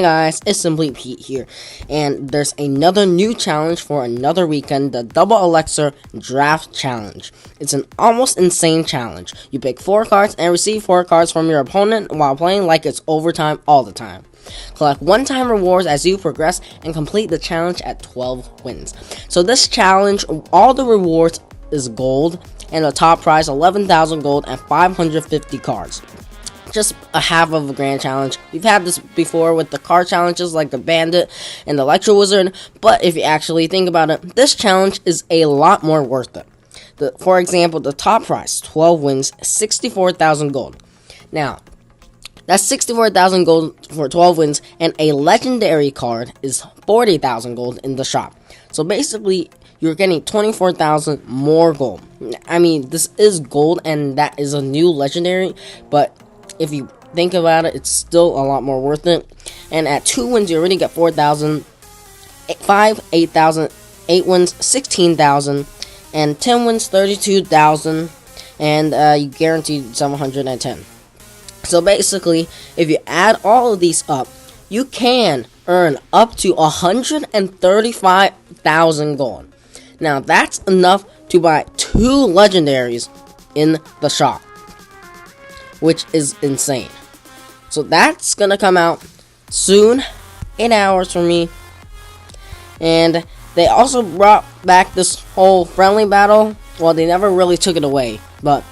Hey guys, it's Simply Pete here, and there's another new challenge for another weekend, the Double Elixir Draft Challenge. It's an almost insane challenge. You pick 4 cards and receive 4 cards from your opponent while playing like it's overtime all the time. Collect one-time rewards as you progress and complete the challenge at 12 wins. So this challenge, all the rewards is gold, and the top prize 11,000 gold and 550 cards. Just a half of a grand challenge. We've had this before with the card challenges like the Bandit and the Electro Wizard, but if you actually think about it, this challenge is a lot more worth it. For example, the top prize, 12 wins, 64,000 gold. Now, that's 64,000 gold for 12 wins, and a legendary card is 40,000 gold in the shop. So basically, you're getting 24,000 more gold. I mean, this is gold, and that is a new legendary, but if you think about it, it's still a lot more worth it. And at 2 wins, you already get 4,000, 5, 8,000, 8 wins, 16,000, and 10 wins, 32,000, and you guaranteed 710. So basically, if you add all of these up, you can earn up to 135,000 gold. Now, that's enough to buy 2 legendaries in the shop, which is insane. So that's gonna come out soon, 8 hours for me. And they also brought back this whole friendly battle. Well, they never really took it away, but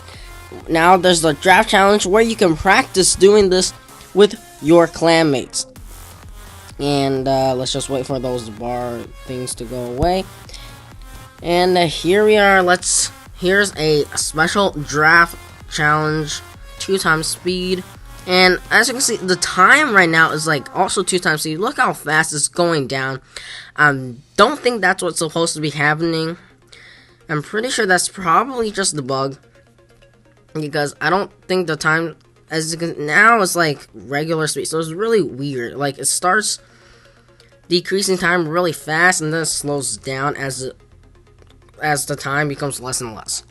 now there's the draft challenge where you can practice doing this with your clanmates. And let's just wait for those bar things to go away. And here we are. Here's a special draft challenge. 2 times speed, and as you can see, the time right now is like also 2 times speed. Look how fast it's going down. Don't think that's what's supposed to be happening. I'm pretty sure that's probably just the bug, because I don't think the time, as you can, now it's like regular speed, so it's really weird. Like, it starts decreasing time really fast and then it slows down as the time becomes less and less.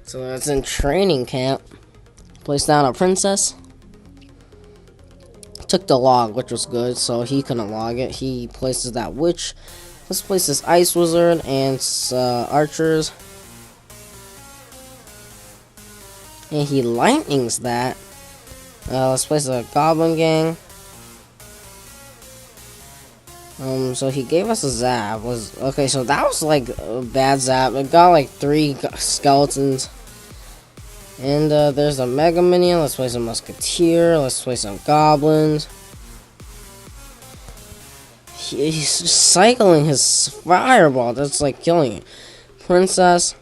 So it's in training camp. Placed down a princess. Took the log, which was good, so he couldn't log it. He places that witch. Let's place this ice wizard and archers. And he lightnings that. Let's place a goblin gang. So he gave us a zap. Okay, so that was like a bad zap. It got like 3 skeletons. And there's a Mega Minion. Let's play some Musketeer. Let's play some Goblins. He's just cycling his Fireball. That's like killing it. Princess.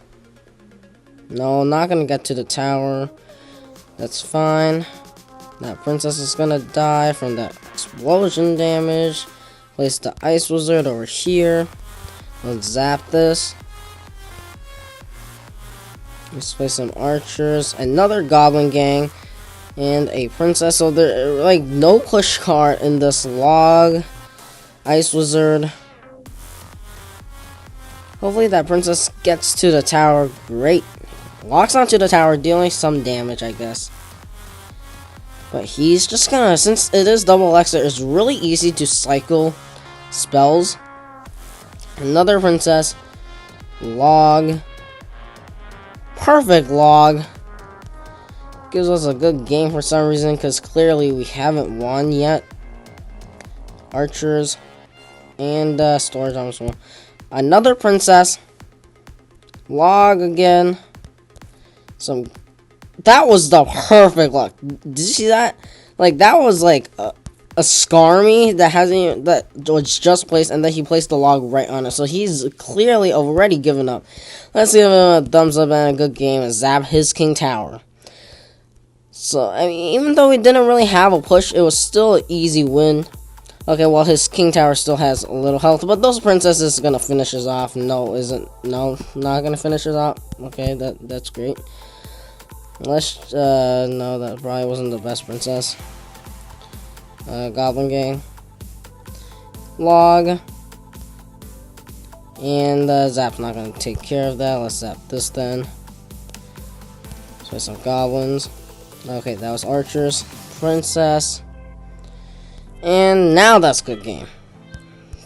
No, not gonna get to the tower. That's fine. That Princess is gonna die from that explosion damage. Place the Ice Wizard over here. Let's zap this. Let's play some archers, another goblin gang, and a princess. So there, like, no push card in this log. Ice wizard. Hopefully that princess gets to the tower. Great. Locks onto the tower, dealing some damage, I guess. But he's just gonna, since it is double elixir, it's really easy to cycle spells. Another princess. Log. Perfect log. Gives us a good game for some reason, because clearly we haven't won yet. Archers and storage arms. Another princess. Log again. That was the perfect log. Did you see that? Like, that was like a Skarmy that was just placed, and then he placed the log right on it. So he's clearly already given up. Let's give him a thumbs up and a good game and zap his King Tower. So, I mean, even though we didn't really have a push, it was still an easy win. Okay, well, his King Tower still has a little health, but those princesses are gonna finish us off. No, not gonna finish us off. Okay, that's great. Let's no, that probably wasn't the best princess. Goblin gang. Log. And Zap's not going to take care of that. Let's zap this then. So some goblins. Okay, that was archers. Princess. And now that's good game.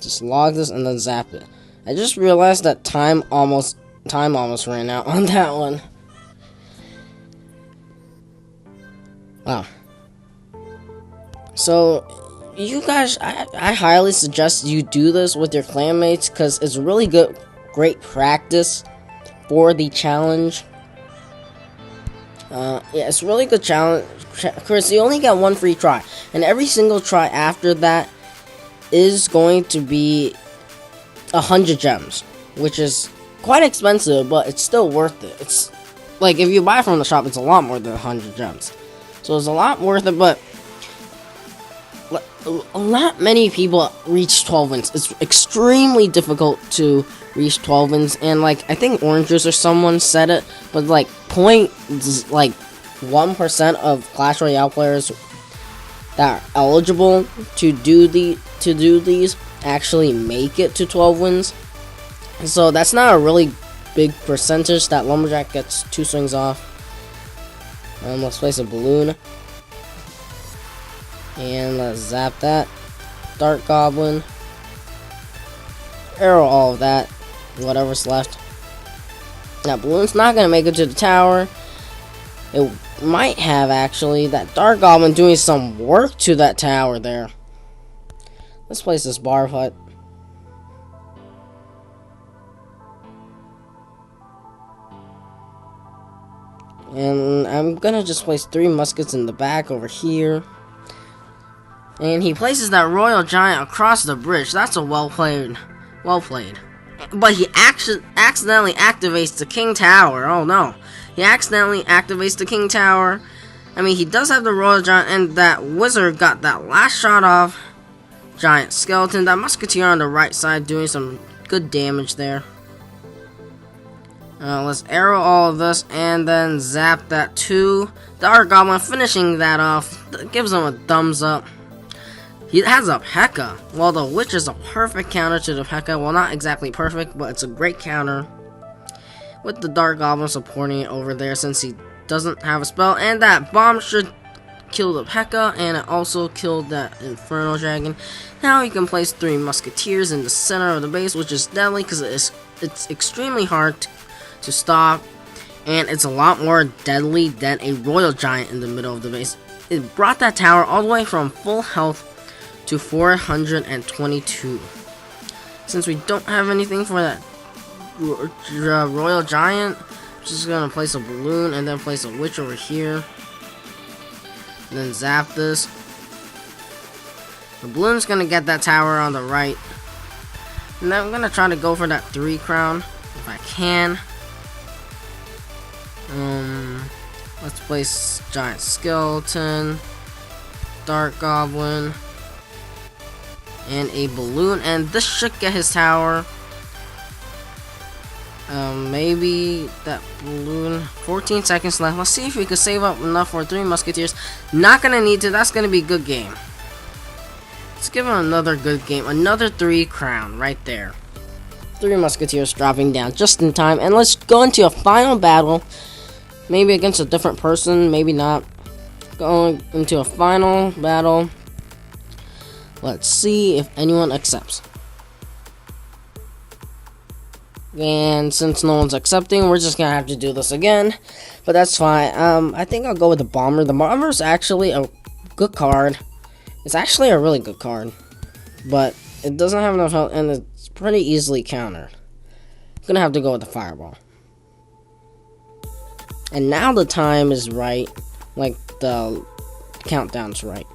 Just log this and then zap it. I just realized that time almost ran out on that one. Wow. So, you guys, I highly suggest you do this with your clanmates because it's really great practice for the challenge. Yeah, it's really good challenge. Chris, you only get one free try, and every single try after that is going to be 100 gems, which is quite expensive, but it's still worth it. It's like if you buy from the shop, it's a lot more than 100 gems, so it's a lot worth it. But not many people reach 12 wins. It's extremely difficult to reach 12 wins, and like I think Orange Juice or someone said it, but like 1% of Clash Royale players that are eligible to do these actually make it to 12 wins. So that's not a really big percentage that Lumberjack gets 2 swings off. Let's place a balloon. And let's zap that. Dark Goblin. Arrow all of that. Whatever's left. Now, balloon's not going to make it to the tower. It might have, actually. That Dark Goblin doing some work to that tower there. Let's place this Barb Hut. And I'm going to just place 3 muskets in the back over here. And he places that Royal Giant across the bridge. That's a well played. But he accidentally activates the King Tower. Oh no. He accidentally activates the King Tower. I mean, he does have the Royal Giant, and that Wizard got that last shot off. Giant Skeleton. That Musketeer on the right side doing some good damage there. Let's arrow all of this and then zap that 2. Dark Goblin finishing that off. Gives him a thumbs up. He has a P.E.K.K.A. Well, the Witch is a perfect counter to the P.E.K.K.A. Well, not exactly perfect, but it's a great counter. With the Dark Goblin supporting it over there since he doesn't have a spell. And that bomb should kill the P.E.K.K.A. and it also killed that Inferno Dragon. Now he can place 3 Musketeers in the center of the base, which is deadly because it's extremely hard to stop. And it's a lot more deadly than a Royal Giant in the middle of the base. It brought that tower all the way from full health to 422. Since we don't have anything for that Royal Giant, I'm just gonna place a balloon and then place a Witch over here. And then zap this. The balloon's gonna get that tower on the right. And then I'm gonna try to go for that 3 crown if I can. Let's place Giant Skeleton, Dark Goblin, and a balloon, and this should get his tower. Maybe that balloon. 14 seconds left. Let's see if we could save up enough for 3 Musketeers. Not gonna need to. That's gonna be a good game. Let's give him another good game. Another 3 crown right there. 3 Musketeers dropping down just in time. And let's go into a final battle. Maybe against a different person. Maybe not. Going into a final battle. Let's see if anyone accepts. And since no one's accepting, we're just gonna have to do this again. But that's fine. I think I'll go with the Bomber. The Bomber's actually a good card. It's actually a really good card. But it doesn't have enough health, and it's pretty easily countered. I'm gonna have to go with the Fireball. And now the time is right. Like, the countdown's right.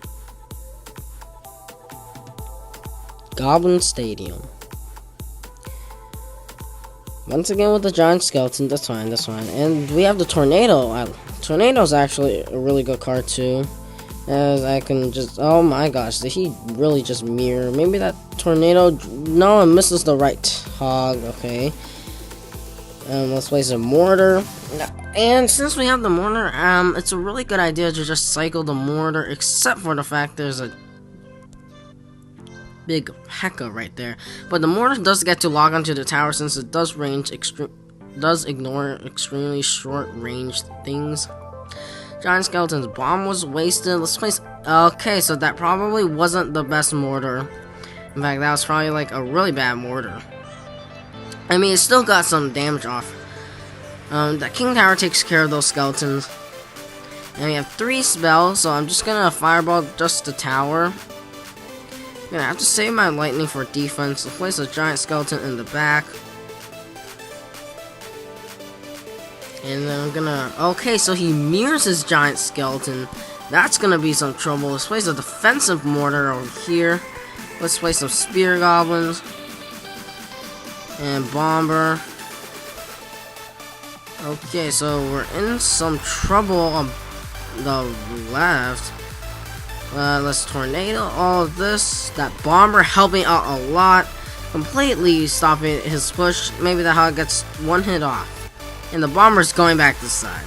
Goblin Stadium. Once again with the Giant Skeleton, that's fine. And we have the Tornado. Tornado's actually a really good card too. As I can just, oh my gosh, did he really just mirror? Maybe that Tornado, no, it misses the right hog, okay. Let's place a Mortar. And since we have the Mortar, it's a really good idea to just cycle the Mortar, except for the fact there's a big P.E.K.K.A. right there. But the Mortar does get to log onto the tower since it does ignore extremely short range things. Giant Skeleton's bomb was wasted. Let's place Okay, so that probably wasn't the best mortar. In fact, that was probably like a really bad mortar. I mean, it still got some damage off. The King Tower takes care of those skeletons. And we have 3 spells, so I'm just gonna fireball just the tower. I'm gonna have to save my lightning for defense. I'll place a giant skeleton in the back. And then I'm gonna... Okay, so he mirrors his giant skeleton. That's gonna be some trouble. Let's place a defensive mortar over here. Let's place some spear goblins. And bomber. Okay, so we're in some trouble on the left. Let's tornado all of this. That bomber helping out a lot. Completely stopping his push. Maybe the hog gets 1 hit off. And the bomber's going back this side.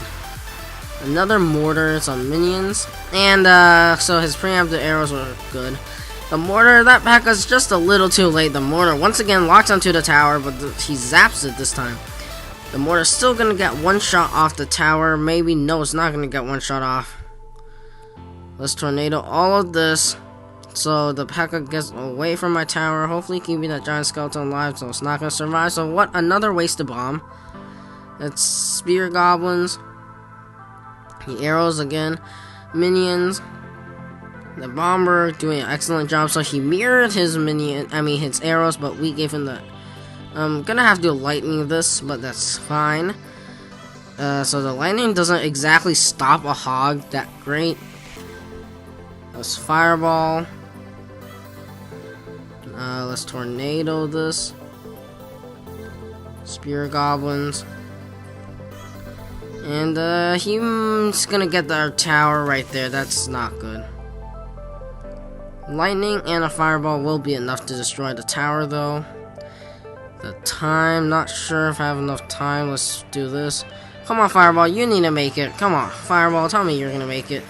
Another mortar, some minions. And so his preemptive arrows were good. The mortar, that P.E.K.K.A.'s just a little too late. The mortar once again locks onto the tower, but he zaps it this time. The mortar's still gonna get 1 shot off the tower. Maybe, no, it's not gonna get 1 shot off. Let's tornado all of this. So the P.E.K.K.A. gets away from my tower. Hopefully keeping that giant skeleton alive, so it's not gonna survive. So what, another wasted bomb. It's spear goblins. The arrows again. Minions. The bomber doing an excellent job. So he mirrored his his arrows, but we gave him the... I'm gonna have to do lightning this, but that's fine. So the lightning doesn't exactly stop a hog that great. Let's fireball. Let's tornado this. Spear goblins. And he's gonna get our tower right there. That's not good. Lightning and a fireball will be enough to destroy the tower though. The time, not sure if I have enough time. Let's do this. Come on, fireball, you need to make it. Come on, fireball, tell me you're gonna make it.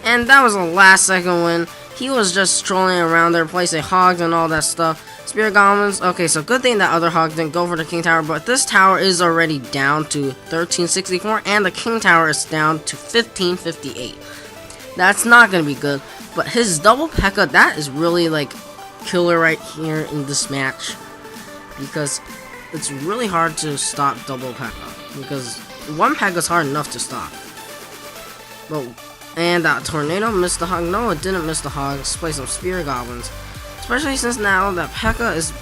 And that was a last second win. He was just trolling around there, placing hogs and all that stuff. Spear goblins. Okay, so good thing that other hog didn't go for the king tower, but this tower is already down to 1364, and the king tower is down to 1558. That's not gonna be good. But his double P.E.K.K.A., that is really like killer right here in this match, because it's really hard to stop double P.E.K.K.A. because 1 P.E.K.K.A. is hard enough to stop. But and that tornado missed the hog. No, it didn't miss the hog. Let's play some spear goblins. Especially since now that P.E.K.K.A. is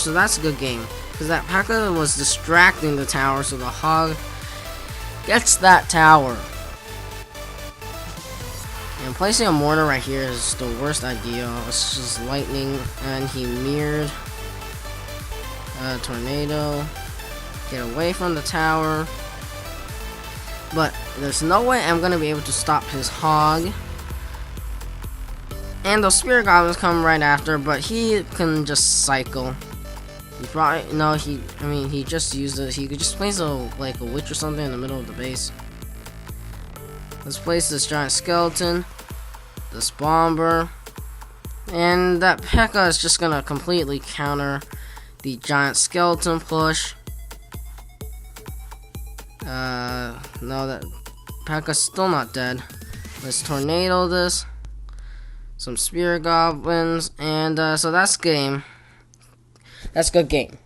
so that's a good game, because that P.E.K.K.A. was distracting the tower, so the hog gets that tower. And placing a mortar right here is the worst idea. It's just lightning, and he mirrored tornado. Get away from the tower. But there's no way I'm gonna be able to stop his hog. And those spirit goblins come right after, but he can just cycle. He probably he just used it. He could just place a witch or something in the middle of the base. Let's place this giant skeleton, this bomber, and that P.E.K.K.A. is just gonna completely counter the giant skeleton push. No, that P.E.K.K.A.'s still not dead. Let's tornado this. Some spear goblins, and so that's game. That's a good game.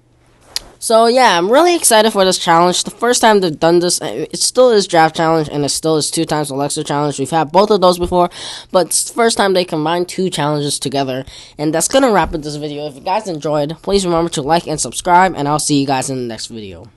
So yeah, I'm really excited for this challenge. The first time they've done this, it still is draft challenge, and it still is 2 times Elixir challenge. We've had both of those before, but it's the first time they combined 2 challenges together. And that's gonna wrap up this video. If you guys enjoyed, please remember to like and subscribe, and I'll see you guys in the next video.